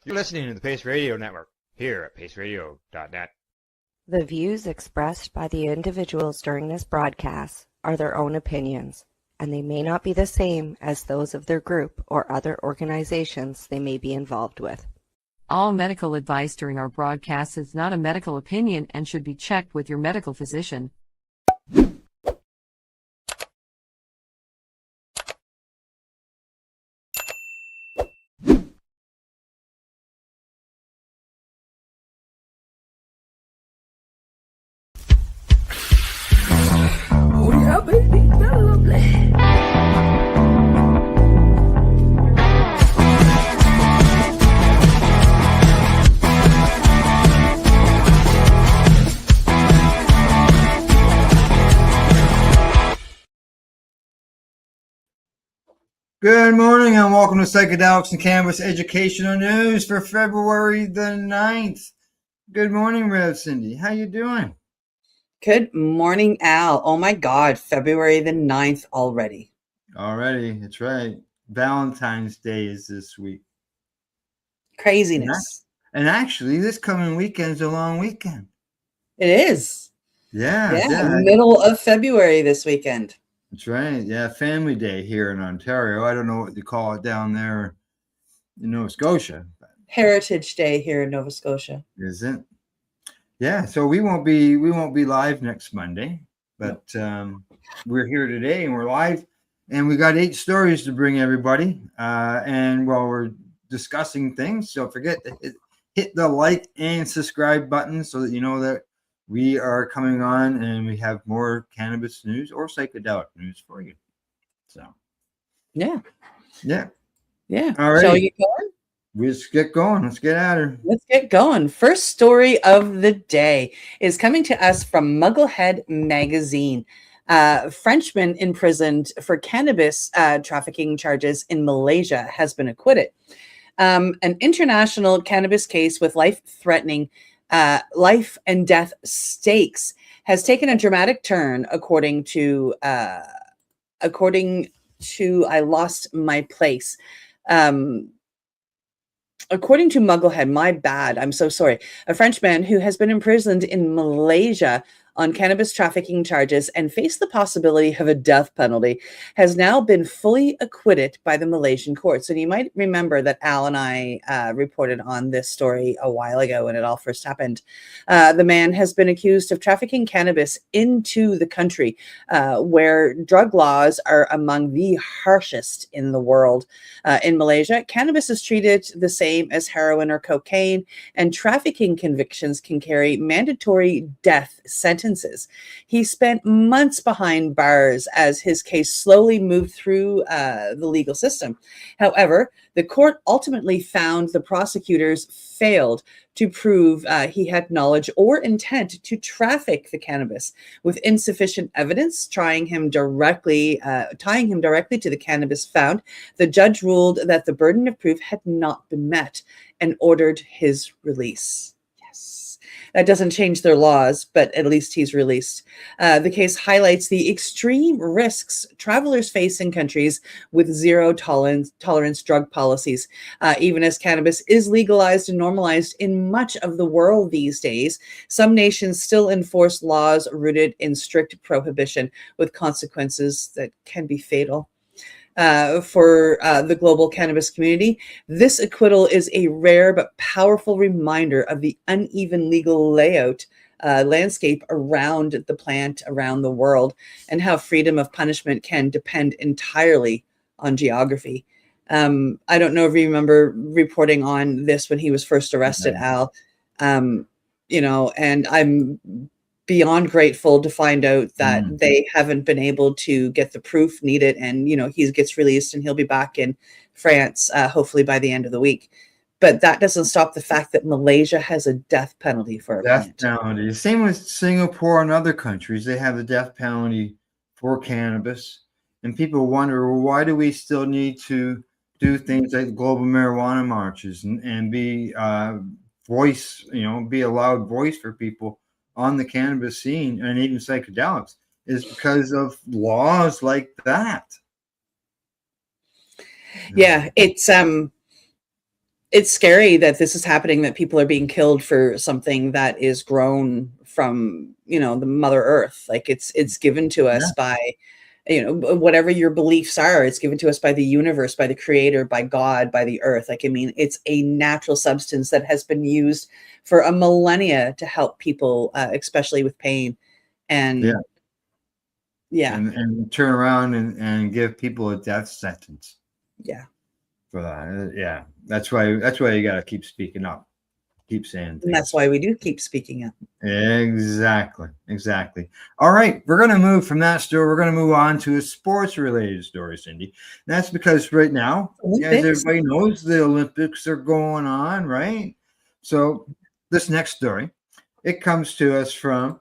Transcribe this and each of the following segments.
You're listening to the Pace Radio Network here at paceradio.net. The views expressed by the individuals during this broadcast are their own opinions, and they may not be the same as those of their group or other organizations they may be involved with. All medical advice during our broadcast is not a medical opinion and should be checked with your medical physician. Good morning and welcome to Psychedelics Cannabis Educational News for February the 9th. Good morning, Rev Cindy. How you doing? Good morning, Al. Oh my God, February the 9th already. Already, that's right. Valentine's Day is this week. Craziness. And actually, this coming weekend is a long weekend. It is. Yeah. Middle of February this weekend. That's right. Yeah, Family Day here in Ontario. I don't know what you call it down there in Nova Scotia. Heritage Day here in Nova Scotia. Is it? Yeah. So we won't be live next Monday, but we're here today and we're live, and we got 8 stories to bring everybody. And while we're discussing things, don't forget to hit the like and subscribe button so that you know that we are coming on and we have more cannabis news or psychedelic news for you. So, yeah. All right. Shall we get going? Let's get going. Let's get at her. Let's get going. First story of the day is coming to us from Mugglehead Magazine. Frenchman imprisoned for cannabis trafficking charges in Malaysia has been acquitted. An international cannabis case with life-threatening life and death stakes has taken a dramatic turn, according to I lost my place. According to Mugglehead, my bad, I'm so sorry. A Frenchman who has been imprisoned in Malaysia on cannabis trafficking charges and faced the possibility of a death penalty has now been fully acquitted by the Malaysian courts. And you might remember that Al and I reported on this story a while ago when it all first happened. The man has been accused of trafficking cannabis into the country, where drug laws are among the harshest in the world. In Malaysia, cannabis is treated the same as heroin or cocaine, and trafficking convictions can carry mandatory death sentences. He spent months behind bars as his case slowly moved through the legal system. However, the court ultimately found the prosecutors failed to prove he had knowledge or intent to traffic the cannabis. With insufficient evidence tying him directly to the cannabis found, the judge ruled that the burden of proof had not been met and ordered his release. That doesn't change their laws, but at least he's released. The case highlights the extreme risks travelers face in countries with zero tolerance drug policies. Even as cannabis is legalized and normalized in much of the world these days, some nations still enforce laws rooted in strict prohibition with consequences that can be fatal. For the global cannabis community, this acquittal is a rare but powerful reminder of the uneven legal landscape around the plant around the world, and how freedom of punishment can depend entirely on geography. I don't know if you remember reporting on this when he was first arrested, Al. And I'm beyond grateful to find out that they haven't been able to get the proof needed, and he gets released and he'll be back in France hopefully by the end of the week. But that doesn't stop the fact that Malaysia has a death penalty for a death penalty. Same with Singapore and other countries. They have the death penalty for cannabis, and people wonder, well, why do we still need to do things like global marijuana marches and be voice, be a loud voice for people on the cannabis scene and even psychedelics? Is because of laws like that. Yeah, it's it's scary that this is happening, that people are being killed for something that is grown from, the Mother Earth. Like it's given to us by, whatever your beliefs are, it's given to us by the universe, by the creator, by God, by the earth. Like, I mean, it's a natural substance that has been used for a millennia to help people, especially with pain. And and turn around and give people a death sentence. Yeah. For that. Yeah. That's why you got to keep speaking up. Keep saying things. And that's why we do keep speaking up. Exactly. All right. We're going to move from that story. We're going to move on to a sports related story, Cindy. And that's because right now, as everybody knows, the Olympics are going on, right? So this next story, it comes to us from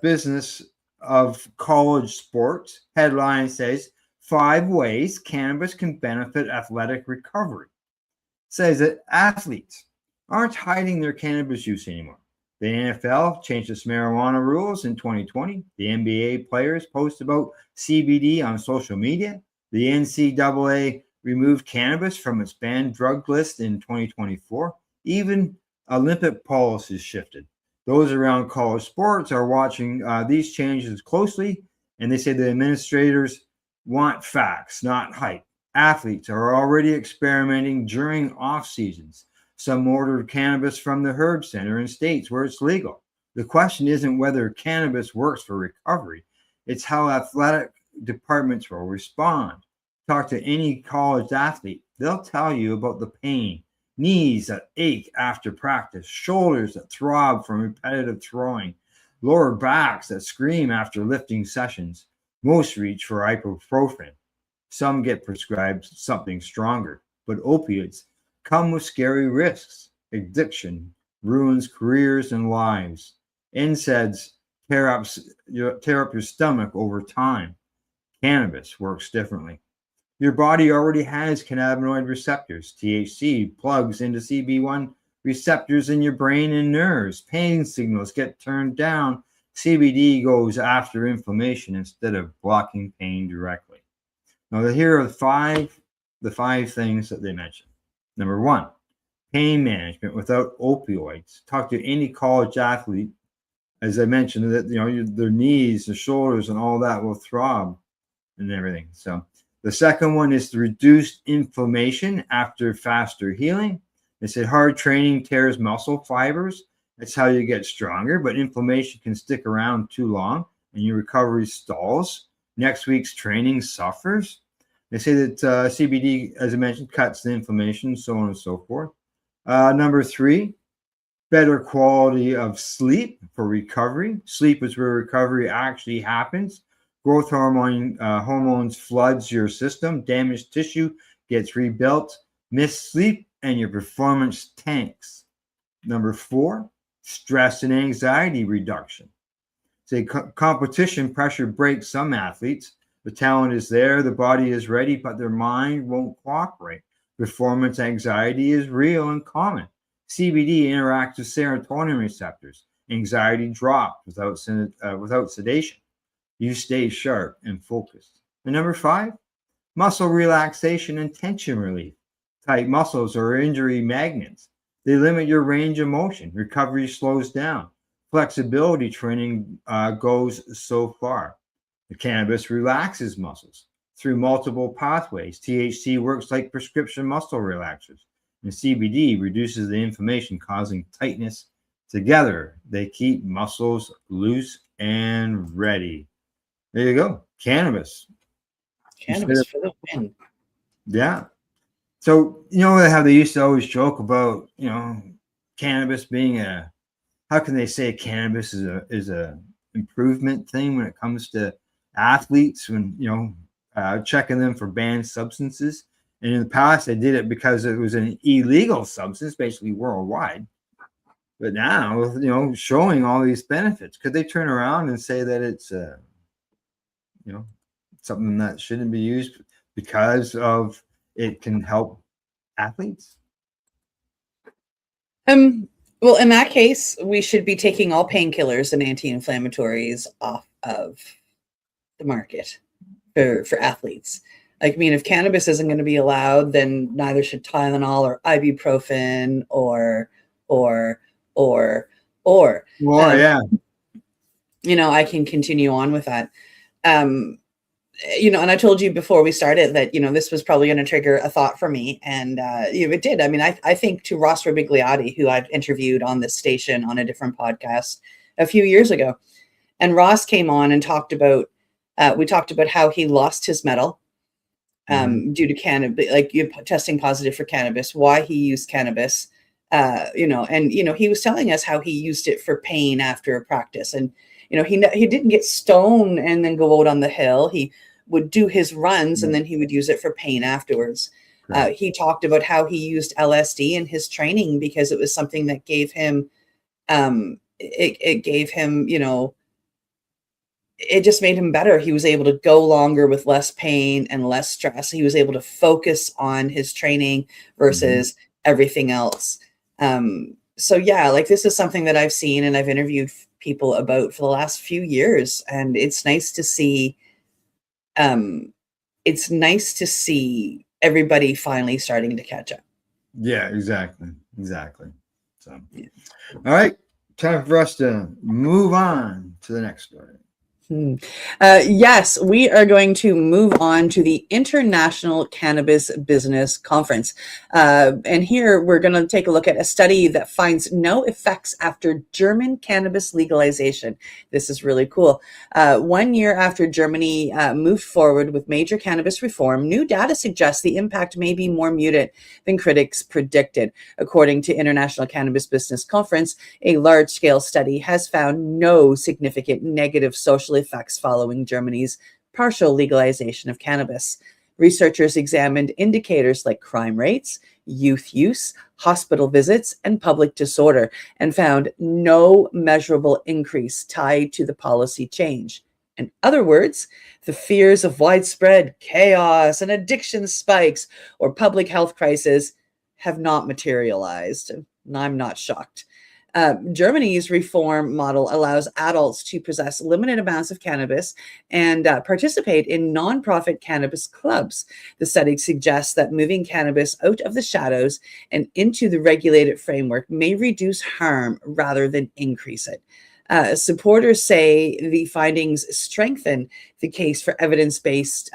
Business of College Sports. Headline says, 5 ways cannabis can benefit athletic recovery. Says that athletes aren't hiding their cannabis use anymore. The NFL changed its marijuana rules in 2020. The NBA players post about CBD on social media. The NCAA removed cannabis from its banned drug list in 2024. Even Olympic policies shifted. Those around college sports are watching these changes closely, and they say the administrators want facts, not hype. Athletes are already experimenting during off seasons. Some ordered cannabis from the Herb Center in states where it's legal. The question isn't whether cannabis works for recovery. It's how athletic departments will respond. Talk to any college athlete. They'll tell you about the pain, knees that ache after practice, shoulders that throb from repetitive throwing, lower backs that scream after lifting sessions. Most reach for ibuprofen. Some get prescribed something stronger, but opioids come with scary risks. Addiction ruins careers and lives. NSAIDs tear up your stomach over time. Cannabis works differently. Your body already has cannabinoid receptors. THC plugs into CB1 receptors in your brain and nerves. Pain signals get turned down. CBD goes after inflammation instead of blocking pain directly. Now, here are the five things that they mentioned. Number 1, pain management without opioids. Talk to any college athlete, as I mentioned, that their knees, the shoulders, and all that will throb and everything. So the second one is to reduce inflammation after faster healing. They said hard training tears muscle fibers. That's how you get stronger, but inflammation can stick around too long and your recovery stalls. Next week's training suffers. They say that CBD, as I mentioned, cuts the inflammation, so on and so forth. Number 3, better quality of sleep for recovery. Sleep is where recovery actually happens. Growth hormones floods your system. Damaged tissue gets rebuilt. Missed sleep and your performance tanks. Number 4, stress and anxiety reduction. Say competition pressure breaks some athletes. The talent is there, the body is ready, but their mind won't cooperate. Performance anxiety is real and common. CBD interacts with serotonin receptors. Anxiety drops without sedation. You stay sharp and focused. And number 5, muscle relaxation and tension relief. Tight muscles are injury magnets. They limit your range of motion. Recovery slows down. Flexibility training goes so far. The cannabis relaxes muscles through multiple pathways. THC works like prescription muscle relaxers, and CBD reduces the inflammation causing tightness. Together, they keep muscles loose and ready. There you go. Cannabis. Cannabis for the win. Yeah. So, how they used to always joke about, cannabis being how can they say cannabis is a improvement thing when it comes to athletes, when checking them for banned substances. And in the past they did it because it was an illegal substance, basically worldwide. But now, showing all these benefits, could they turn around and say that it's something that shouldn't be used because of it can help athletes? Well, in that case, we should be taking all painkillers and anti-inflammatories off of the market for athletes. Like, I mean, if cannabis isn't going to be allowed, then neither should Tylenol or ibuprofen or or or Yeah. you know, I can continue on with that. You know, and I told you before we started that, you know, this was probably going to trigger a thought for me. And you know, it did. I mean, I think to Ross Robigliotti, who I've interviewed on this station on a different podcast a few years ago. And Ross came on and talked about, we talked about how he lost his mettle due to cannabis, like testing positive for cannabis, why he used cannabis, you know, and, you know, he was telling us how he used it for pain after a practice. And, you know, he didn't get stoned and then go out on the hill. He would do his runs and then he would use it for pain afterwards. Right. He talked about how he used LSD in his training because it was something that gave him, it gave him, you know, it just made him better. He was able to go longer with less pain and less stress. He was able to focus on his training versus everything else. So yeah, like this is something that I've seen and I've interviewed people about for the last few years. And it's nice to see, everybody finally starting to catch up. Yeah, exactly. So, all right, time for us to move on to the next story. Yes, we are going to move on to the International Cannabis Business Conference. And here we're going to take a look at a study that finds no effects after German cannabis legalization. This is really cool. 1 year after Germany moved forward with major cannabis reform, new data suggests the impact may be more muted than critics predicted. According to International Cannabis Business Conference, a large-scale study has found no significant negative social effects following Germany's partial legalization of cannabis. Researchers examined indicators like crime rates, youth use, hospital visits, and public disorder, and found no measurable increase tied to the policy change. In other words, the fears of widespread chaos and addiction spikes or public health crisis have not materialized. And I'm not shocked. Germany's reform model allows adults to possess limited amounts of cannabis and participate in nonprofit cannabis clubs. The study suggests that moving cannabis out of the shadows and into the regulated framework may reduce harm rather than increase it. Supporters say the findings strengthen the case for evidence-based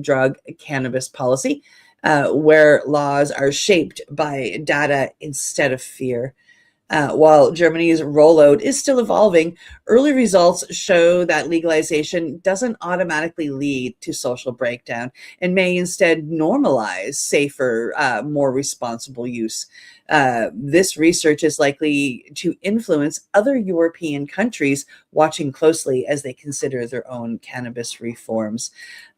drug cannabis policy, where laws are shaped by data instead of fear. While Germany's rollout is still evolving, early results show that legalization doesn't automatically lead to social breakdown and may instead normalize safer, more responsible use. This research is likely to influence other European countries watching closely as they consider their own cannabis reforms.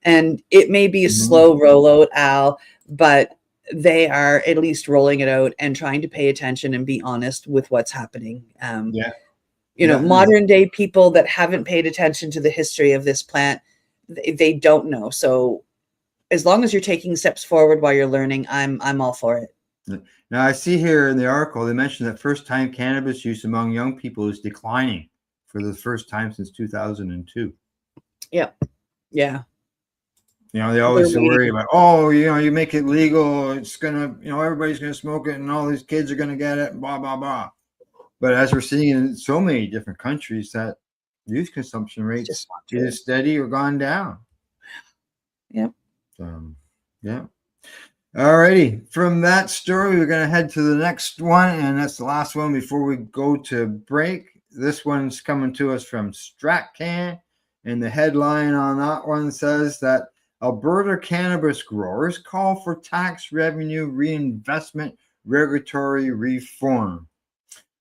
And it may be a slow rollout, Al, but they are at least rolling it out and trying to pay attention and be honest with what's happening. You know, modern day people that haven't paid attention to the history of this plant, they don't know. So as long as you're taking steps forward while you're learning, I'm all for it. Now I see here in the article, they mentioned that first time cannabis use among young people is declining for the first time since 2002. Yep. Yeah. You know, they always worry about, oh, you know, you make it legal, it's going to, you know, everybody's going to smoke it and all these kids are going to get it, blah, blah, blah. But as we're seeing in so many different countries, that youth consumption rates is steady or gone down. Yep. Yeah. All righty. From that story, we're going to head to the next one. And that's the last one before we go to break. This one's coming to us from StratCan. And the headline on that one says that Alberta cannabis growers call for tax revenue reinvestment regulatory reform.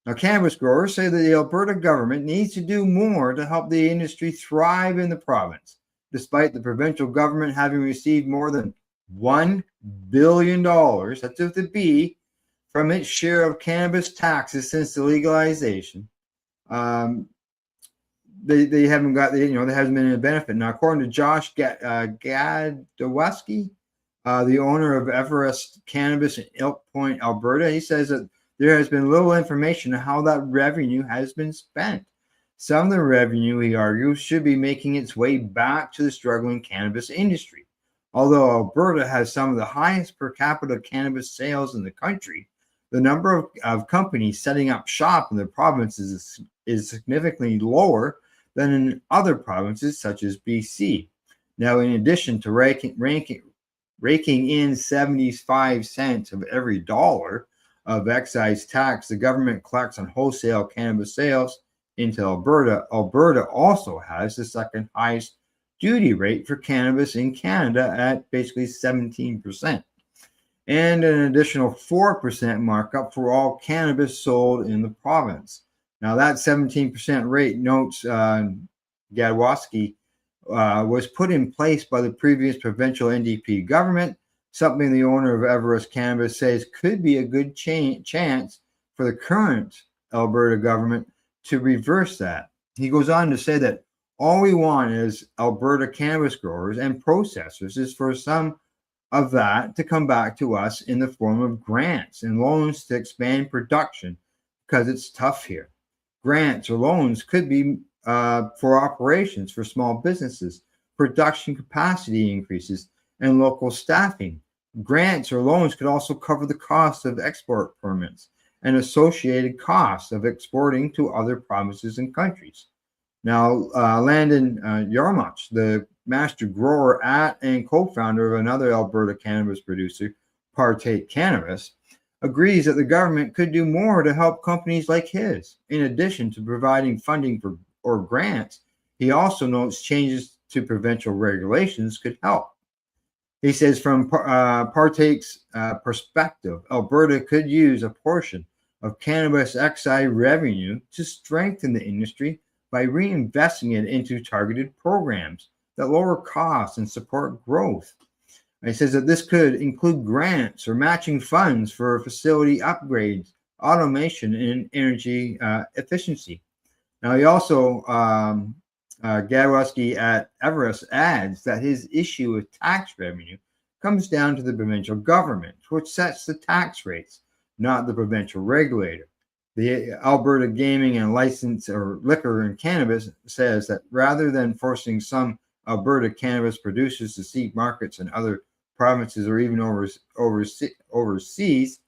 Now, cannabis growers say that the Alberta government needs to do more to help the industry thrive in the province, despite the provincial government having received more than $1 billion, that's with the B, from its share of cannabis taxes since the legalization. They haven't got, there hasn't been any benefit. Now, according to Josh Gadowski, the owner of Everest Cannabis in Elk Point, Alberta, he says that there has been little information on how that revenue has been spent. Some of the revenue, he argues, should be making its way back to the struggling cannabis industry. Although Alberta has some of the highest per capita cannabis sales in the country, the number of companies setting up shop in the province is significantly lower than in other provinces such as BC. Now, in addition to raking in 75 cents of every dollar of excise tax the government collects on wholesale cannabis sales into Alberta, Alberta also has the second highest duty rate for cannabis in Canada at basically 17%, and an additional 4% markup for all cannabis sold in the province. Now, that 17% rate, notes Gadwowski, was put in place by the previous provincial NDP government, something the owner of Everest Cannabis says could be a good chance for the current Alberta government to reverse that. He goes on to say that all we want as Alberta cannabis growers and processors is for some of that to come back to us in the form of grants and loans to expand production because it's tough here. Grants or loans could be for operations for small businesses, production capacity increases, and local staffing. Grants or loans could also cover the cost of export permits and associated costs of exporting to other provinces and countries. Now, Landon Yarmuch, the master grower at and co-founder of another Alberta cannabis producer, Partake Cannabis, agrees that the government could do more to help companies like his. In addition to providing funding or grants, he also notes changes to provincial regulations could help. He says from Partake's perspective, Alberta could use a portion of cannabis excise revenue to strengthen the industry by reinvesting it into targeted programs that lower costs and support growth. And he says that this could include grants or matching funds for facility upgrades, automation, and energy efficiency. Now, he also, Gadwowski at Everest adds that his issue with tax revenue comes down to the provincial government, which sets the tax rates, not the provincial regulator. The Alberta Gaming and License or Liquor and Cannabis says that rather than forcing some Alberta cannabis producers to seek markets in other provinces or even overseas,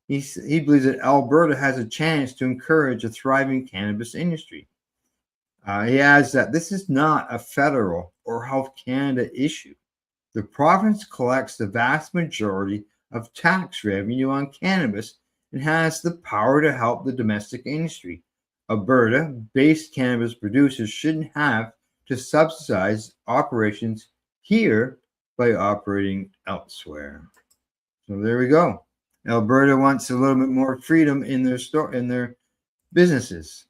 he believes that Alberta has a chance to encourage a thriving cannabis industry. He adds that this is not a federal or Health Canada issue. The province collects the vast majority of tax revenue on cannabis and has the power to help the domestic industry. Alberta-based cannabis producers shouldn't have to subsidize operations here by operating elsewhere. So there we go. Alberta wants a little bit more freedom in their businesses.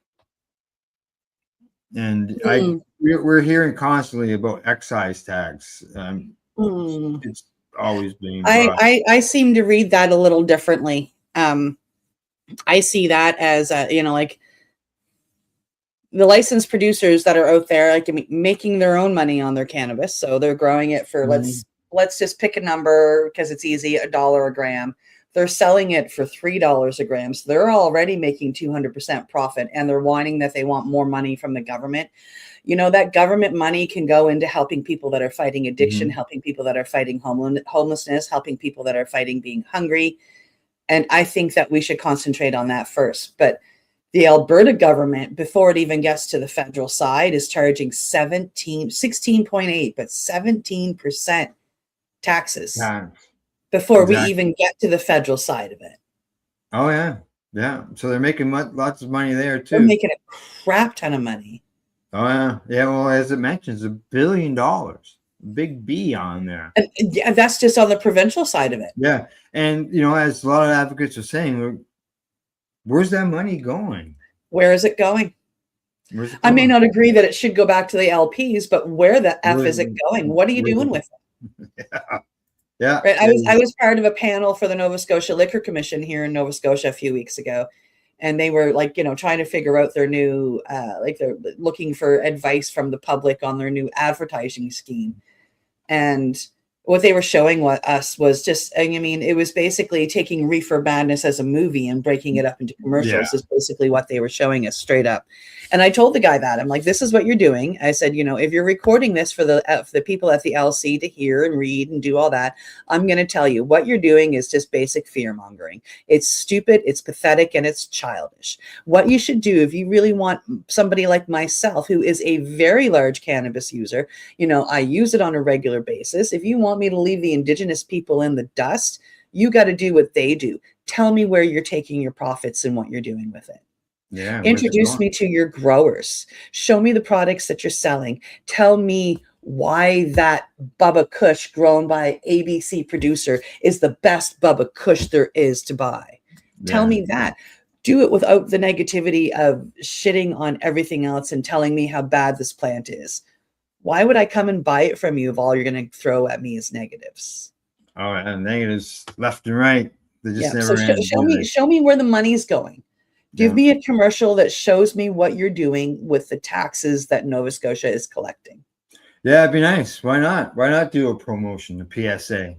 And we're hearing constantly about excise tax. It's always being brought. I seem to read that a little differently. I see that as like the licensed producers that are out there, like making their own money on their cannabis. So they're growing it for let's just pick a number because it's easy, $1 a gram. They're selling it for $3 a gram. So they're already making 200% profit, and they're whining that they want more money from the government. You know, that government money can go into helping people that are fighting addiction, helping people that are fighting homelessness, helping people that are fighting being hungry. And I think that we should concentrate on that first. But the Alberta government, before it even gets to the federal side, is charging 16.8, but 17% taxes before we even get to the federal side of it. Oh, yeah. Yeah. So they're making lots of money there, too. They're making a crap ton of money. Oh, yeah. Yeah. Well, as it mentions, $1 billion. Big B on there. And that's just on the provincial side of it. Yeah. And, you know, as a lot of advocates are saying, where's that money going? Where is it going? I may not agree that it should go back to the LPs, but where the F is it going? What are you doing with it? Yeah. Yeah. Right. I was part of a panel for the Nova Scotia Liquor Commission here in Nova Scotia a few weeks ago. And they were trying to figure out their new, they're looking for advice from the public on their new advertising scheme. And what they were showing us was just, I mean, it was basically taking Reefer Madness as a movie and breaking it up into commercials is basically what they were showing us straight up. And I told the guy that, I'm like, this is what you're doing. I said, you know, if you're recording this for the people at the LC to hear and read and do all that, I'm going to tell you what you're doing is just basic fear mongering. It's stupid, it's pathetic, and it's childish. What you should do if you really want somebody like myself, who is a very large cannabis user, you know, I use it on a regular basis. If you want me to leave the indigenous people in the dust, you got to do what they do. Tell me where you're taking your profits and what you're doing with it. Yeah. Introduce me to your growers. Show me the products that you're selling. Tell me why that Bubba Kush grown by ABC producer is the best Bubba Kush there is to buy. Yeah. Tell me that. Do it without the negativity of shitting on everything else and telling me how bad this plant is. Why would I come and buy it from you if all you're going to throw at me is negatives? Oh, and negatives left and right. They just never so show me where the money's going. Give me a commercial that shows me what you're doing with the taxes that Nova Scotia is collecting. Yeah, it'd be nice. Why not? Why not do a promotion, a PSA?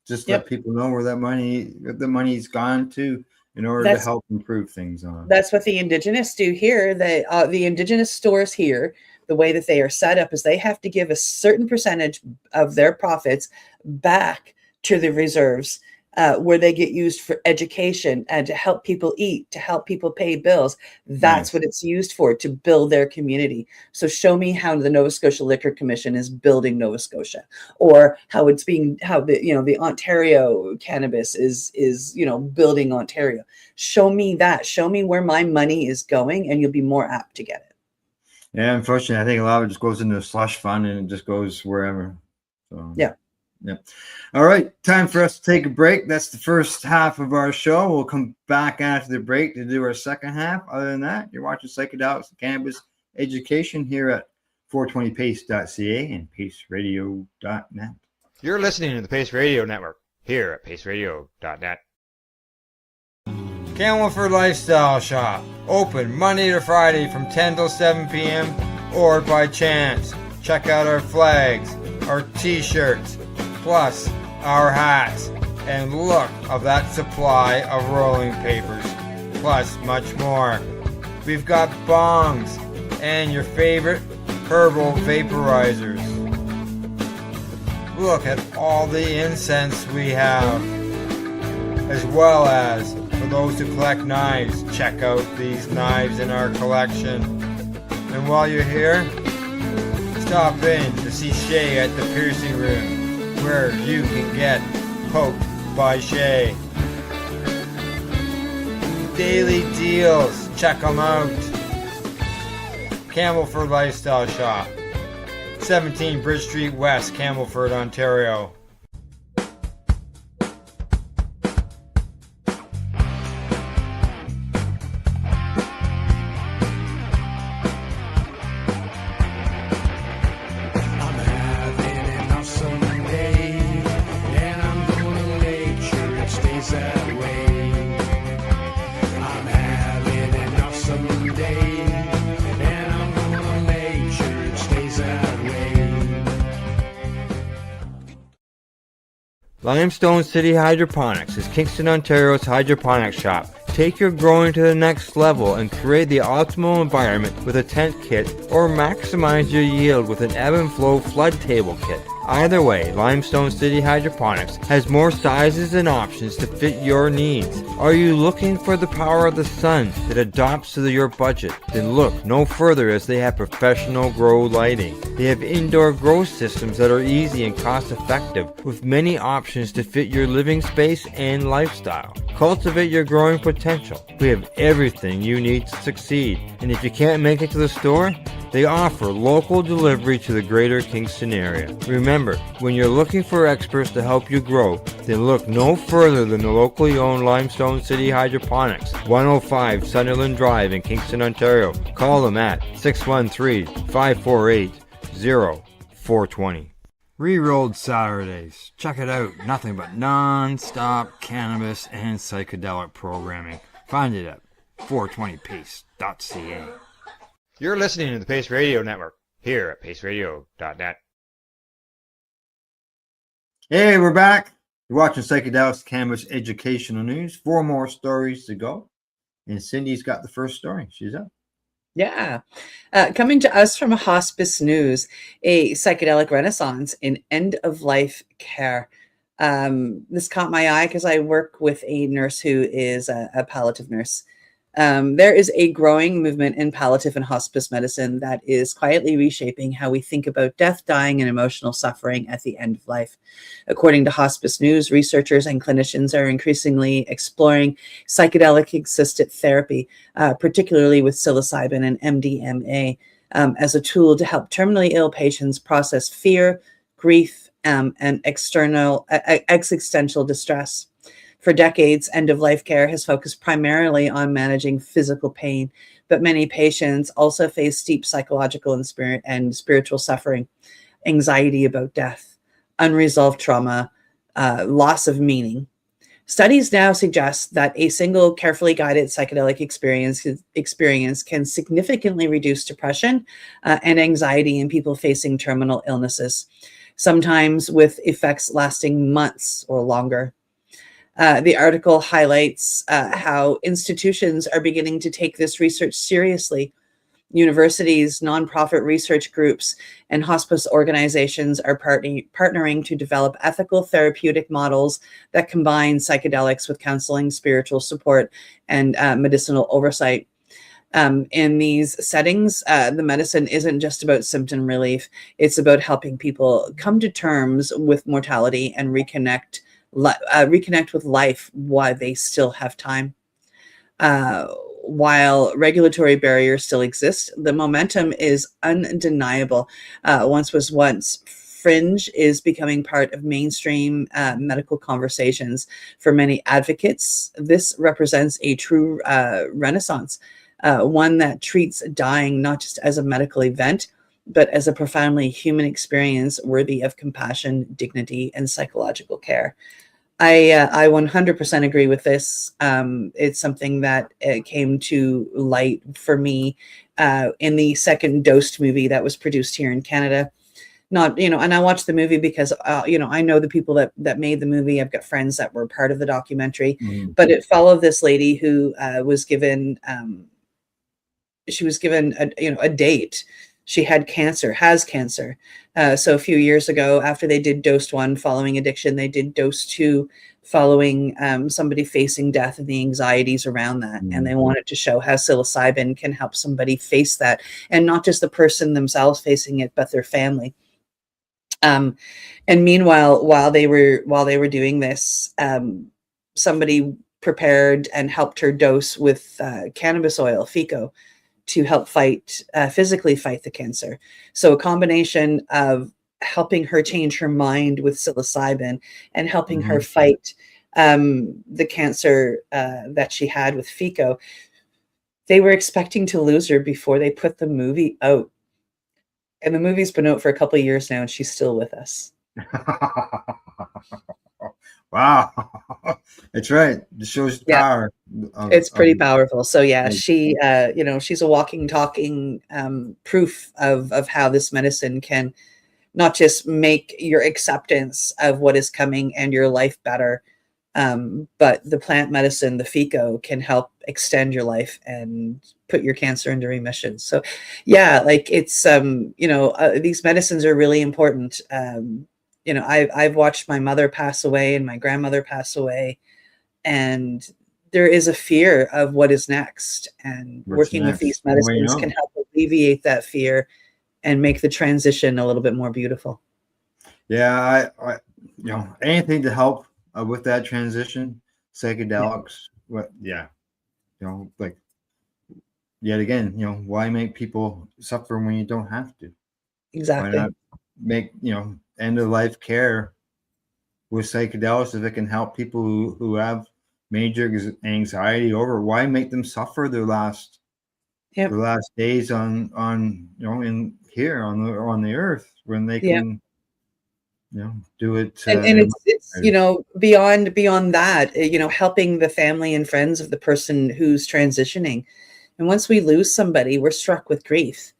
Just let people know where the money's gone to in order to help improve things on. That's what the Indigenous do here. The Indigenous stores here, the way that they are set up is they have to give a certain percentage of their profits back to the reserves, where they get used for education and to help people eat, to help people pay bills. That's what it's used for, to build their community. So show me how the Nova Scotia Liquor Commission is building Nova Scotia, or how the Ontario cannabis is building Ontario. Show me that. Show me where my money is going, and you'll be more apt to get it. Yeah, unfortunately, I think a lot of it just goes into a slush fund and it just goes wherever. So yeah. All right, time for us to take a break. That's the first half of our show. We'll come back after the break to do our second half. Other than that, you're watching Psychedelics Cannabis Education here at 420pace.ca and paceradio.net. You're listening to the Pace Radio Network here at paceradio.net. Campbellford Lifestyle Shop, open Monday to Friday from 10 till 7 p.m. or by chance. Check out our flags, our t-shirts, plus our hats, and look of that supply of rolling papers, plus much more. We've got bongs and your favorite herbal vaporizers. Look at all the incense we have, as well as for those who collect knives, check out these knives in our collection. And while you're here, stop in to see Shay at the piercing room, where you can get poked by Shay. Daily deals, check them out. Campbellford Lifestyle Shop, 17 Bridge Street West, Campbellford, Ontario. Limestone City Hydroponics is Kingston, Ontario's hydroponics shop. Take your growing to the next level and create the optimal environment with a tent kit, or maximize your yield with an ebb and flow flood table kit. Either way, Limestone City Hydroponics has more sizes and options to fit your needs. Are you looking for the power of the sun that adapts to your budget? Then look no further, as they have professional grow lighting. They have indoor grow systems that are easy and cost effective, with many options to fit your living space and lifestyle. Cultivate your growing potential. We have everything you need to succeed. And if you can't make it to the store, they offer local delivery to the greater Kingston area. Remember, when you're looking for experts to help you grow, then look no further than the locally owned Limestone City Hydroponics, 105 Sunderland Drive in Kingston, Ontario. Call them at 613-548-0420. Rerolled Saturdays. Check it out. Nothing but non-stop cannabis and psychedelic programming. Find it at 420pace.ca. You're listening to the Pace Radio Network here at paceradio.net. Hey, we're back. You're watching Psychedelics Cannabis Educational News. 4 more stories to go. And Cindy's got the first story. She's up. Yeah. Coming to us from Hospice News, a psychedelic renaissance in end-of-life care. This caught my eye because I work with a nurse who is a palliative nurse. There is a growing movement in palliative and hospice medicine that is quietly reshaping how we think about death, dying, and emotional suffering at the end of life. According to Hospice News, researchers and clinicians are increasingly exploring psychedelic-assisted therapy, particularly with psilocybin and MDMA, as a tool to help terminally ill patients process fear, grief, and existential distress. For decades, end-of-life care has focused primarily on managing physical pain, but many patients also face deep psychological and spiritual suffering, anxiety about death, unresolved trauma, loss of meaning. Studies now suggest that a single carefully guided psychedelic experience can significantly reduce depression and anxiety in people facing terminal illnesses, sometimes with effects lasting months or longer. The article highlights how institutions are beginning to take this research seriously. Universities, nonprofit research groups, and hospice organizations are partnering to develop ethical therapeutic models that combine psychedelics with counseling, spiritual support, and medicinal oversight. In these settings, the medicine isn't just about symptom relief. It's about helping people come to terms with mortality and reconnect with life while they still have time. While regulatory barriers still exist, the momentum is undeniable. Once fringe is becoming part of mainstream medical conversations. For many advocates, this represents a true renaissance, one that treats dying not just as a medical event, but as a profoundly human experience worthy of compassion, dignity, and psychological care. I 100% agree with this. It's something that came to light for me in the second Dosed movie that was produced here in Canada. Not, and I watched the movie because, I know the people that made the movie. I've got friends that were part of the documentary, but it followed this lady who was given, a date. She has cancer. So a few years ago, after they did Dose 1 following addiction, they did Dose 2 following somebody facing death and the anxieties around that. And they wanted to show how psilocybin can help somebody face that, and not just the person themselves facing it, but their family. And meanwhile, while they were doing this, somebody prepared and helped her dose with cannabis oil, FICO, to help physically fight the cancer. So a combination of helping her change her mind with psilocybin and helping her fight the cancer that she had with FICO. They were expecting to lose her before they put the movie out. And the movie's been out for a couple of years now, and she's still with us. Wow. That's right. It shows the power. It's pretty powerful. So yeah, she, she's a walking, talking proof of how this medicine can not just make your acceptance of what is coming and your life better, but the plant medicine, the FICO, can help extend your life and put your cancer into remission. So yeah, like it's, these medicines are really important. I've watched my mother pass away and my grandmother pass away, and there is a fear of what is next. And working with these medicines can help alleviate that fear and make the transition a little bit more beautiful. Yeah, I anything to help with that transition, psychedelics. Like yet again, why make people suffer when you don't have to? Exactly. Why not make end of life care with psychedelics if it can help people who have major anxiety over? Why make them suffer their last days on in here on the earth when they can do it? And it's beyond that, helping the family and friends of the person who's transitioning. And once we lose somebody, we're struck with grief.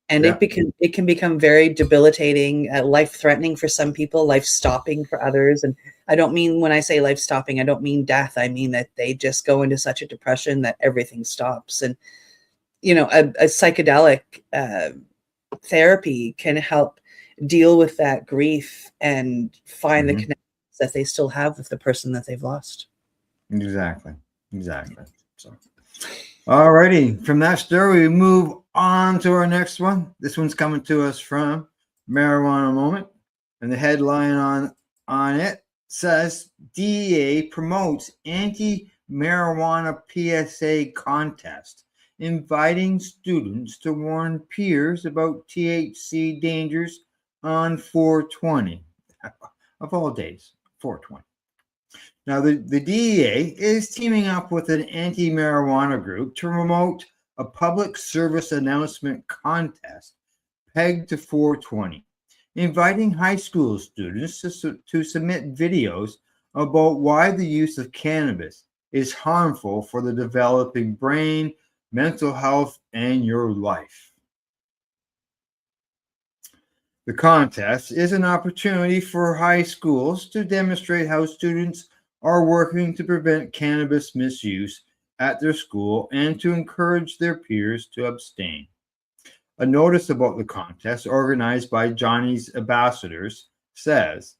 And it can become very debilitating, life-threatening for some people, life-stopping for others. And I don't mean, when I say life-stopping, I don't mean death. I mean that they just go into such a depression that everything stops. And, you know, a psychedelic therapy can help deal with that grief and find the connections that they still have with the person that they've lost. Exactly. So, all righty. From that story, we move on to our next one. This one's coming to us from Marijuana Moment, and the headline on it says DEA promotes anti-marijuana PSA contest, inviting students to warn peers about THC dangers on 420. Of all days, 420. Now, the DEA is teaming up with an anti-marijuana group to promote a public service announcement contest pegged to 420, inviting high school students to submit videos about why the use of cannabis is harmful for the developing brain, mental health, and your life. The contest is an opportunity for high schools to demonstrate how students are working to prevent cannabis misuse at their school and to encourage their peers to abstain. A notice about the contest organized by Johnny's Ambassadors says,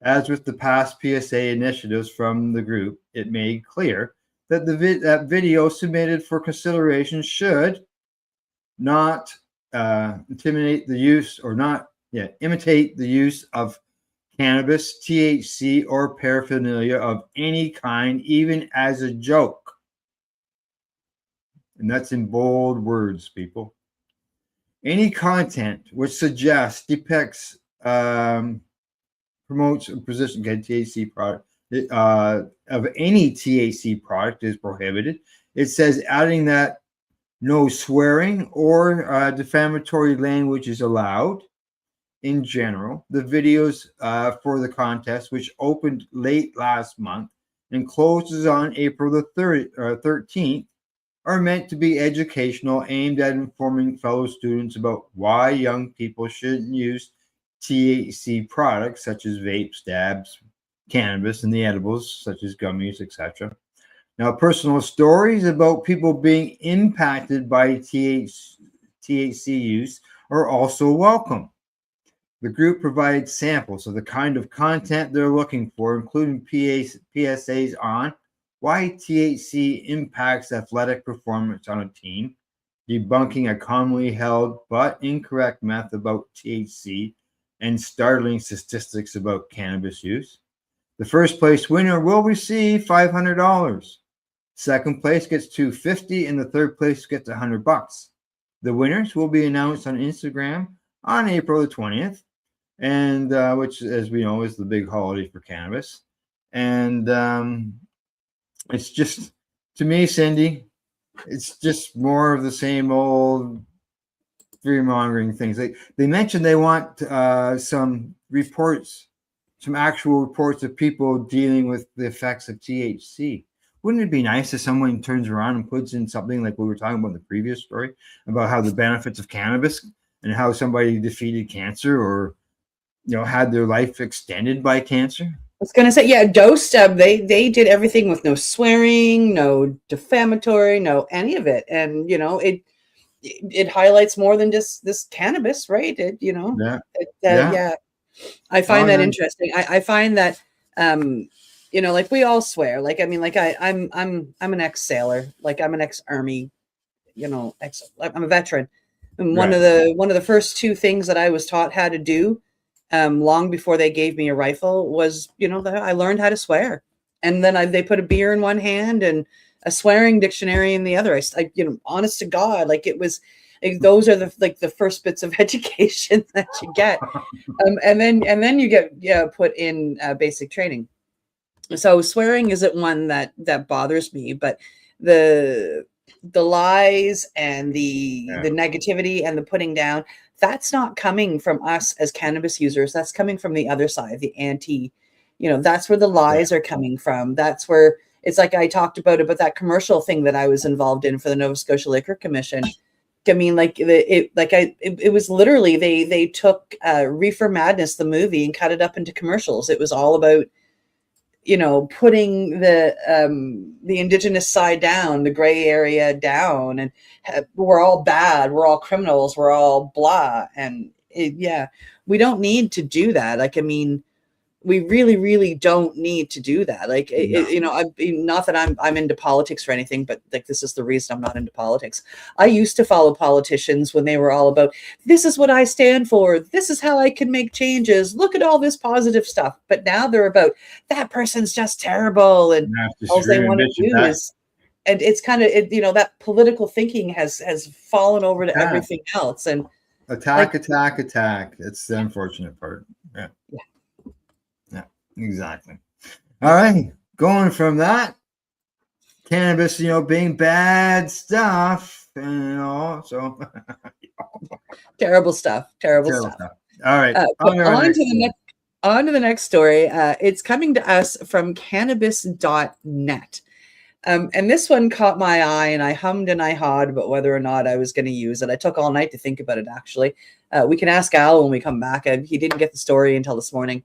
as with the past PSA initiatives from the group, it made clear that that video submitted for consideration should not imitate the use of cannabis, THC, or paraphernalia of any kind, even as a joke. And that's in bold words, people. Any content which suggests, depicts, promotes, or positions THC product of any THC product is prohibited. It says adding that no swearing or defamatory language is allowed. In general, the videos for the contest, which opened late last month and closes on April the 13th, are meant to be educational, aimed at informing fellow students about why young people shouldn't use THC products such as vapes, dabs, cannabis, and the edibles such as gummies, etc. Now, personal stories about people being impacted by THC use are also welcome. The group provides samples of the kind of content they're looking for, including PSAs on why THC impacts athletic performance on a team, debunking a commonly held but incorrect myth about THC, and startling statistics about cannabis use. The first place winner will receive $500. Second place gets $250, and the third place gets $100. The winners will be announced on Instagram on April the 20th. And which, as we know, is the big holiday for cannabis. And it's just, to me, Cindy, it's just more of the same old fear-mongering things. They mentioned they want some reports, some actual reports of people dealing with the effects of THC. Wouldn't it be nice if someone turns around and puts in something like we were talking about in the previous story about how the benefits of cannabis and how somebody defeated cancer or had their life extended by cancer? I was going to say, yeah, dosed. They did everything with no swearing, no defamatory, no any of it, and it highlights more than just this cannabis, right? Yeah. I find that interesting. I find that like we all swear. Like I mean, like I'm an ex-sailor. Like I'm an ex-army. I'm a veteran. And one of the first two things that I was taught how to do, long before they gave me a rifle, was I learned how to swear. And then they put a beer in one hand and a swearing dictionary in the other. I honest to God, like it was. Those are the first bits of education that you get, and then you get put in basic training. So swearing isn't one that bothers me, but the lies and the negativity and the putting down, that's not coming from us as cannabis users. That's coming from the other side, the anti. That's where the lies are coming from. That's where it's like I talked about that commercial thing that I was involved in for the Nova Scotia Liquor Commission. I mean, it was literally they took Reefer Madness, the movie, and cut it up into commercials. It was all about, putting the indigenous side down, the gray area down, and we're all bad, we're all criminals, we're all blah. And we don't need to do that. Like, I mean, we really, really don't need to do that. Like, not that I'm into politics or anything, but like, this is the reason I'm not into politics. I used to follow politicians when they were all about, this is what I stand for, this is how I can make changes, look at all this positive stuff. But now they're about, that person's just terrible, and all they want to do is, and it's kind of, that political thinking has fallen over to everything else. And attack. It's the unfortunate part. Yeah. Exactly. All right. Going from that, cannabis, being bad stuff, so terrible stuff. All right. On to the next story. It's coming to us from cannabis.net. And this one caught my eye, and I hummed and I hawed about whether or not I was going to use it. I took all night to think about it, actually. We can ask Al when we come back. He didn't get the story until this morning.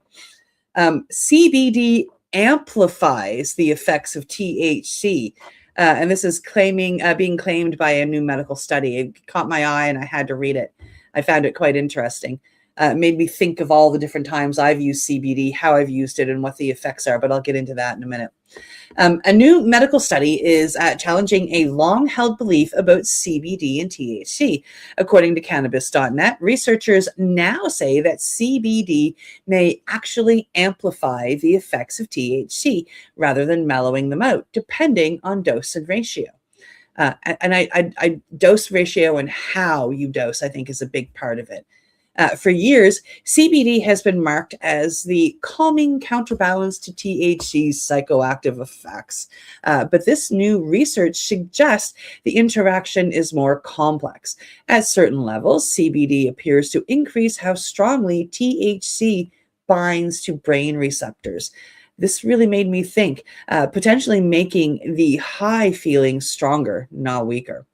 CBD amplifies the effects of THC. And this is being claimed by a new medical study. It caught my eye and I had to read it. I found it quite interesting. It made me think of all the different times I've used CBD, how I've used it, and what the effects are, but I'll get into that in a minute. A new medical study is challenging a long-held belief about CBD and THC. According to Cannabis.net, researchers now say that CBD may actually amplify the effects of THC rather than mellowing them out, depending on dose and ratio. And I dose ratio and how you dose, I think, is a big part of it. For years, CBD has been marked as the calming counterbalance to THC's psychoactive effects. But this new research suggests the interaction is more complex. At certain levels, CBD appears to increase how strongly THC binds to brain receptors. This really made me think, potentially making the high feeling stronger, not weaker.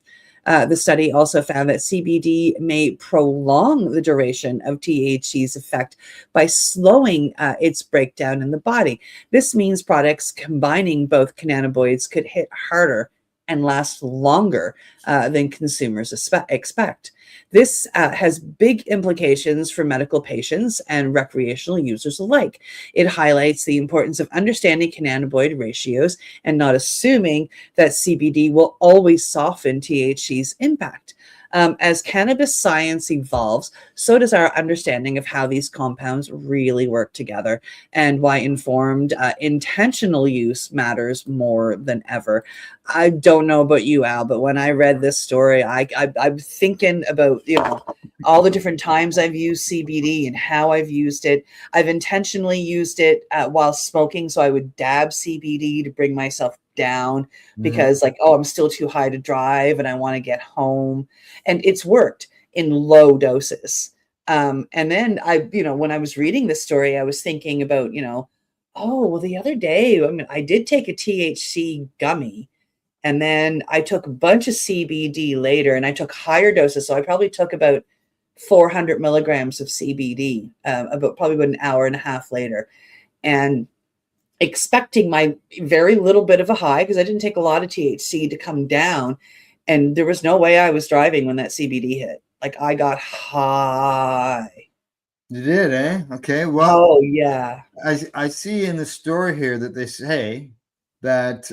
The study also found that CBD may prolong the duration of THC's effect by slowing its breakdown in the body. This means products combining both cannabinoids could hit harder and last longer than consumers expect. This has big implications for medical patients and recreational users alike. It highlights the importance of understanding cannabinoid ratios and not assuming that CBD will always soften THC's impact. As cannabis science evolves, so does our understanding of how these compounds really work together and why informed, intentional use matters more than ever. I don't know about you, Al, but when I read this story, I'm thinking about, all the different times I've used CBD and how I've used it. I've intentionally used it while smoking, so I would dab CBD to bring myself down because I'm still too high to drive and I want to get home. And it's worked in low doses. And then when I was reading this story, I was thinking about, the other day, I did take a THC gummy and then I took a bunch of CBD later and I took higher doses. So I probably took about 400 milligrams of CBD, about an hour and a half later. And expecting my very little bit of a high, because I didn't take a lot of THC, to come down. And there was no way I was driving when that CBD hit. Like, I got high. You did, eh? Okay. Well, oh yeah. I see in the story here that they say that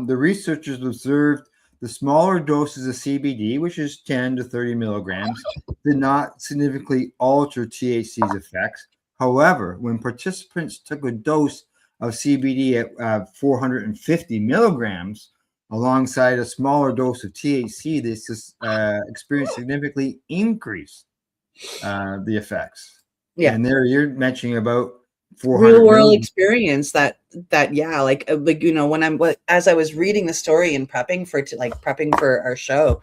the researchers observed the smaller doses of CBD, which is 10 to 30 milligrams, did not significantly alter THC's effects. However, when participants took a dose of CBD at 450 milligrams alongside a smaller dose of THC, this experienced significantly increased the effects. Yeah, and there you're mentioning about 400 real world experience that when as I was reading the story and prepping for our show,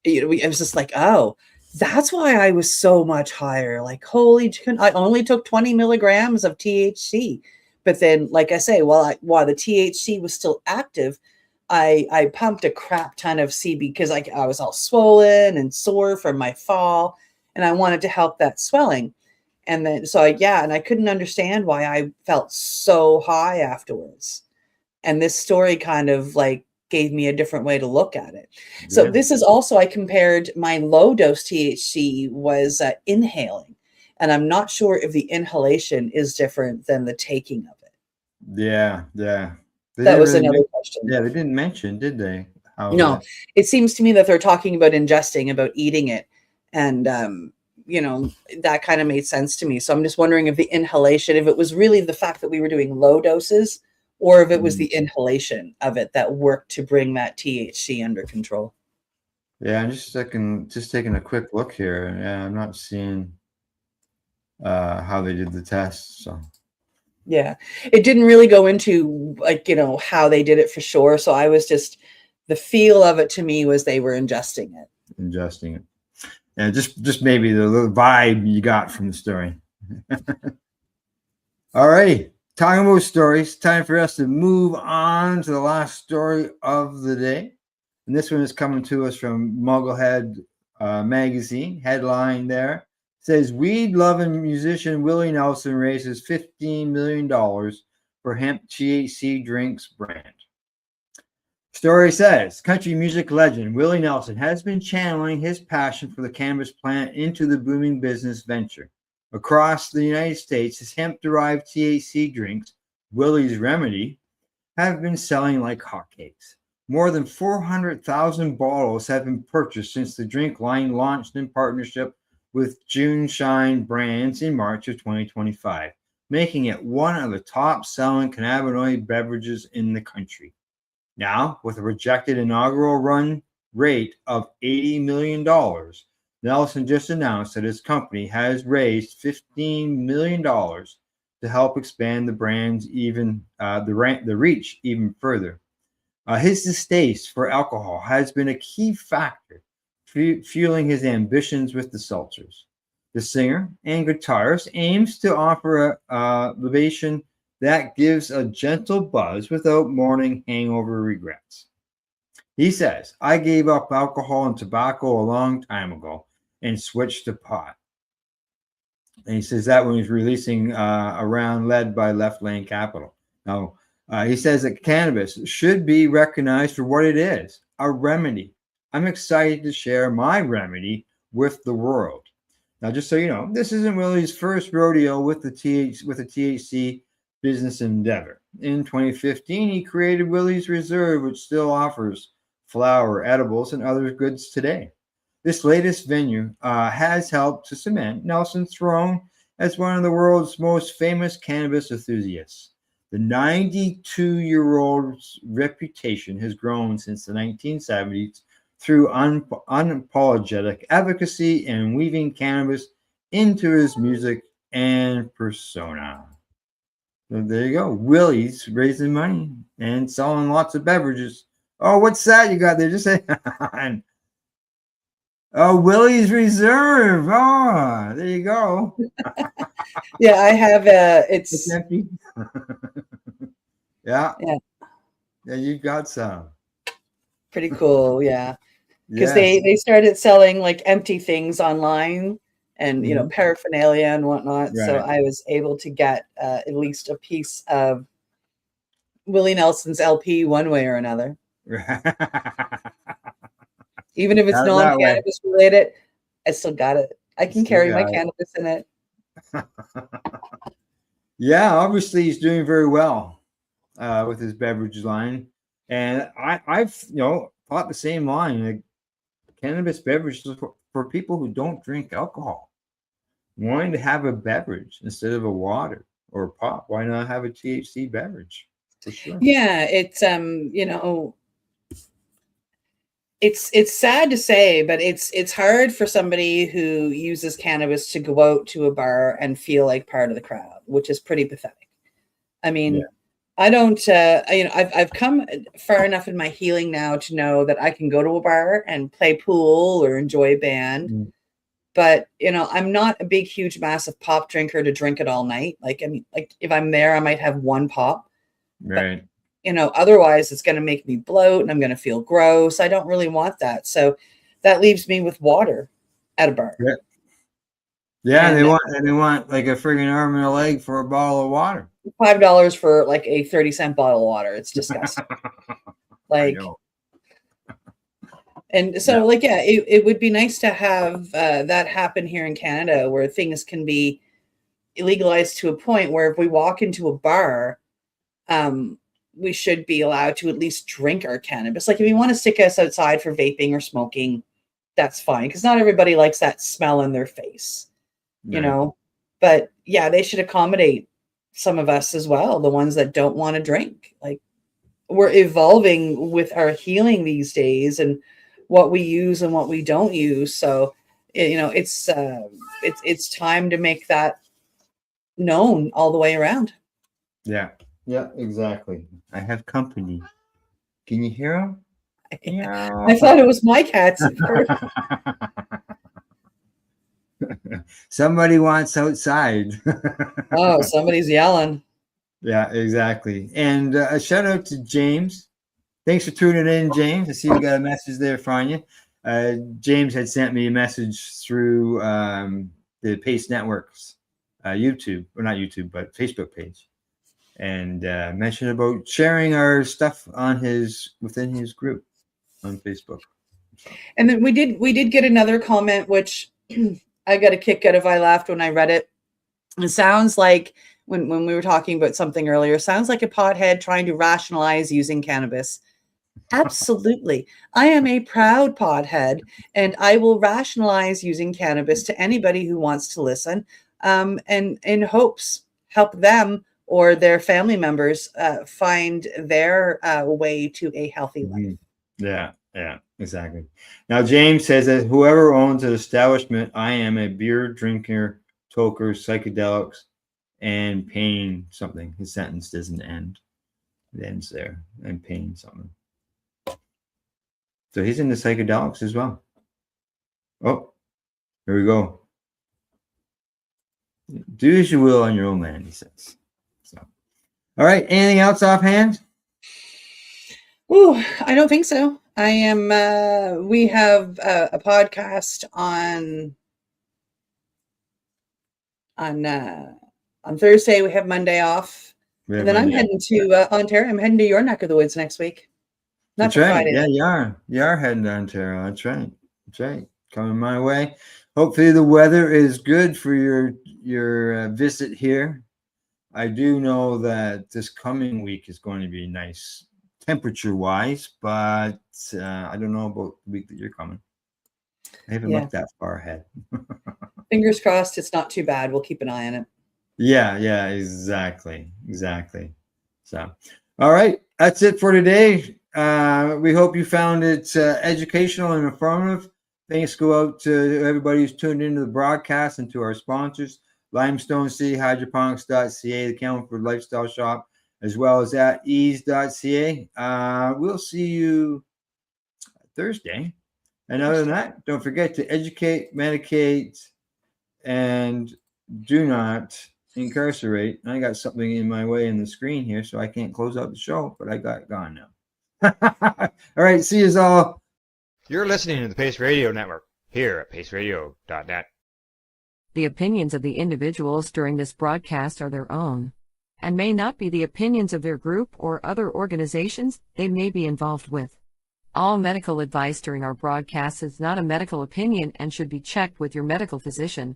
I was just like, oh, that's why I was so much higher. Like, holy, I only took 20 milligrams of THC. But then, like I say, while the THC was still active, I pumped a crap ton of CBD because I was all swollen and sore from my fall, and I wanted to help that swelling. And then, and I couldn't understand why I felt so high afterwards. And this story kind of like gave me a different way to look at it. So this is also, I compared my low dose THC was inhaling, and I'm not sure if the inhalation is different than the taking of it. Yeah. That was another question. Yeah, they didn't mention, did they? No, it seems to me that they're talking about ingesting, about eating it. And, that kind of made sense to me. So I'm just wondering if the inhalation, if it was really the fact that we were doing low doses, or if it was the inhalation of it that worked to bring that THC under control. Yeah, I'm just taking a quick look here. Yeah, I'm not seeing how they did the test. So yeah, it didn't really go into how they did it for sure. So I was just, the feel of it to me was they were ingesting it. Yeah, just maybe the little vibe you got from the story. All right, talking about stories, time for us to move on to the last story of the day. And this one is coming to us from Mugglehead magazine. Headline there says, weed-loving musician Willie Nelson raises $15 million for hemp THC drinks brand. Story says, country music legend Willie Nelson has been channeling his passion for the cannabis plant into the booming business venture. Across the United States, his hemp-derived THC drinks, Willie's Remedy, have been selling like hotcakes. More than 400,000 bottles have been purchased since the drink line launched in partnership with June Shine Brands in March of 2025, making it one of the top-selling cannabinoid beverages in the country. Now, with a projected inaugural run rate of $80 million, Nelson just announced that his company has raised $15 million to help expand the brand's the reach even further. His distaste for alcohol has been a key factor fueling his ambitions with the seltzers. The singer and guitarist aims to offer a libation that gives a gentle buzz without morning hangover regrets. He says, I gave up alcohol and tobacco a long time ago and switched to pot. And he says that when he's releasing a round led by Left Lane Capital. Now, he says that cannabis should be recognized for what it is, a remedy. I'm excited to share my remedy with the world. Now, just so you know, this isn't Willie's first rodeo with the THC business endeavor. In 2015, he created Willie's Reserve, which still offers flower, edibles, and other goods today. This latest venue has helped to cement Nelson's throne as one of the world's most famous cannabis enthusiasts. The 92-year-old's reputation has grown since the 1970s through unapologetic advocacy and weaving cannabis into his music and persona. So there you go. Willie's raising money and selling lots of beverages. Oh, what's that you got there? Just say, oh, Willie's Reserve. Oh, there you go. Yeah, I have it's empty. Yeah, you've got some. Pretty cool, yeah. Because they started selling like empty things online and paraphernalia and whatnot. Right. So I was able to get at least a piece of Willie Nelson's LP one way or another. Even if it's non-cannabis related, I still got it. I can carry my cannabis in it. Yeah, obviously he's doing very well with his beverage line. And I've thought the same line. Like, cannabis beverages for people who don't drink alcohol. Wanting to have a beverage instead of a water or a pop, why not have a THC beverage? For sure. Yeah, it's it's sad to say, but it's hard for somebody who uses cannabis to go out to a bar and feel like part of the crowd, which is pretty pathetic. I mean, I don't, I've come far enough in my healing now to know that I can go to a bar and play pool or enjoy a band. But, I'm not a big, huge, massive pop drinker to drink it all night. Like, I mean, like if I'm there, I might have one pop. Right. otherwise it's going to make me bloat and I'm going to feel gross. I don't really want that. So that leaves me with water at a bar. Yeah. Yeah, and they want like a friggin' arm and a leg for a bottle of water. $5 for like a 30-cent bottle of water. It's disgusting. Like, and so it would be nice to have that happen here in Canada, where things can be legalized to a point where if we walk into a bar, we should be allowed to at least drink our cannabis. Like if you want to stick us outside for vaping or smoking, that's fine, because not everybody likes that smell in their face. But yeah, they should accommodate some of us as well, the ones that don't want to drink. Like, we're evolving with our healing these days and what we use and what we don't use. So, it's time to make that known all the way around. Yeah, exactly. I have company. Can you hear him? Yeah. I thought it was my cats at first. Somebody wants outside. Oh, somebody's yelling. Yeah, exactly. And a shout out to James. Thanks for tuning in, James. I see you got a message there from you. James had sent me a message through the Pace Network's YouTube, or not YouTube, but Facebook page, and mentioned about sharing our stuff on within his group on Facebook. So. And then we did get another comment, which I got a kick out of. I laughed when I read it. It sounds like when we were talking about something earlier, sounds like a pothead trying to rationalize using cannabis. Absolutely. I am a proud pothead, and I will rationalize using cannabis to anybody who wants to listen, and in hopes help them or their family members find their way to a healthy life. Yeah, exactly. Now, James says that whoever owns an establishment, I am a beer drinker, toker, psychedelics, and pain something. His sentence doesn't end. It ends there. And pain something. So he's into psychedelics as well. Oh, here we go. Do as you will on your own land, he says. So, all right. Anything else offhand? Ooh, I don't think so. I am. We have a podcast on Thursday. We have Monday off, and then I'm heading to Ontario. I'm heading to your neck of the woods next week. That's right. Friday. Yeah, you are heading to Ontario. That's right. Coming my way. Hopefully the weather is good for your visit here. I do know that this coming week is going to be nice temperature-wise, but I don't know about the week that you're coming. I haven't looked that far ahead. Fingers crossed it's not too bad. We'll keep an eye on it. Yeah, exactly. So, all right. That's it for today. We hope you found it educational and informative. Thanks go out to everybody who's tuned into the broadcast and to our sponsors, Limestone City, Hydroponics.ca, the Campbellford Lifestyle Shop, as well as At-Eze.ca. We'll see you Thursday. And other than that, don't forget to educate, medicate, and do not incarcerate. I got something in my way in the screen here, so I can't close out the show, but I got it gone now. All right, see you all. You're listening to the Pace Radio Network here at paceradio.net. The opinions of the individuals during this broadcast are their own, and may not be the opinions of their group or other organizations they may be involved with. All medical advice during our broadcast is not a medical opinion and should be checked with your medical physician.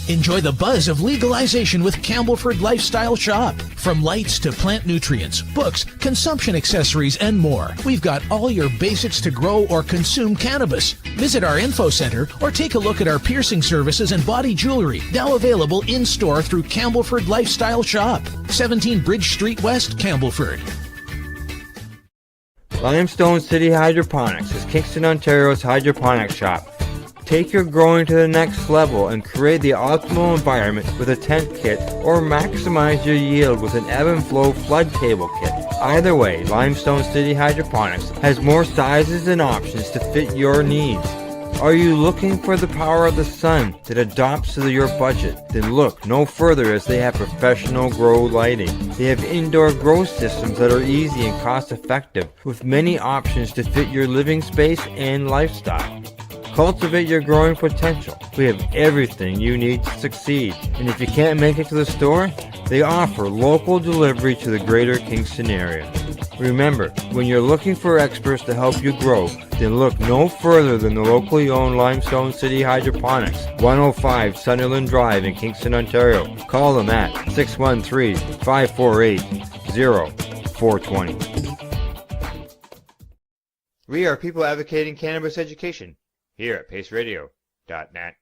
Enjoy the buzz of legalization with Campbellford Lifestyle Shop. From lights to plant nutrients, books, consumption accessories, and more, we've got all your basics to grow or consume cannabis. Visit our info center or take a look at our piercing services and body jewelry, now available in-store through Campbellford Lifestyle Shop, 17 Bridge Street West, Campbellford. Limestone City Hydroponics is Kingston, Ontario's hydroponics shop. Take your growing to the next level and create the optimal environment with a tent kit, or maximize your yield with an ebb and flow flood table kit. Either way, Limestone City Hydroponics has more sizes and options to fit your needs. Are you looking for the power of the sun that adapts to your budget? Then look no further, as they have professional grow lighting. They have indoor grow systems that are easy and cost effective, with many options to fit your living space and lifestyle. Cultivate your growing potential. We have everything you need to succeed. And if you can't make it to the store, they offer local delivery to the greater Kingston area. Remember, when you're looking for experts to help you grow, then look no further than the locally owned Limestone City Hydroponics, 105 Sunderland Drive in Kingston, Ontario. Call them at 613-548-0420. We are people advocating cannabis education here at paceradio.net.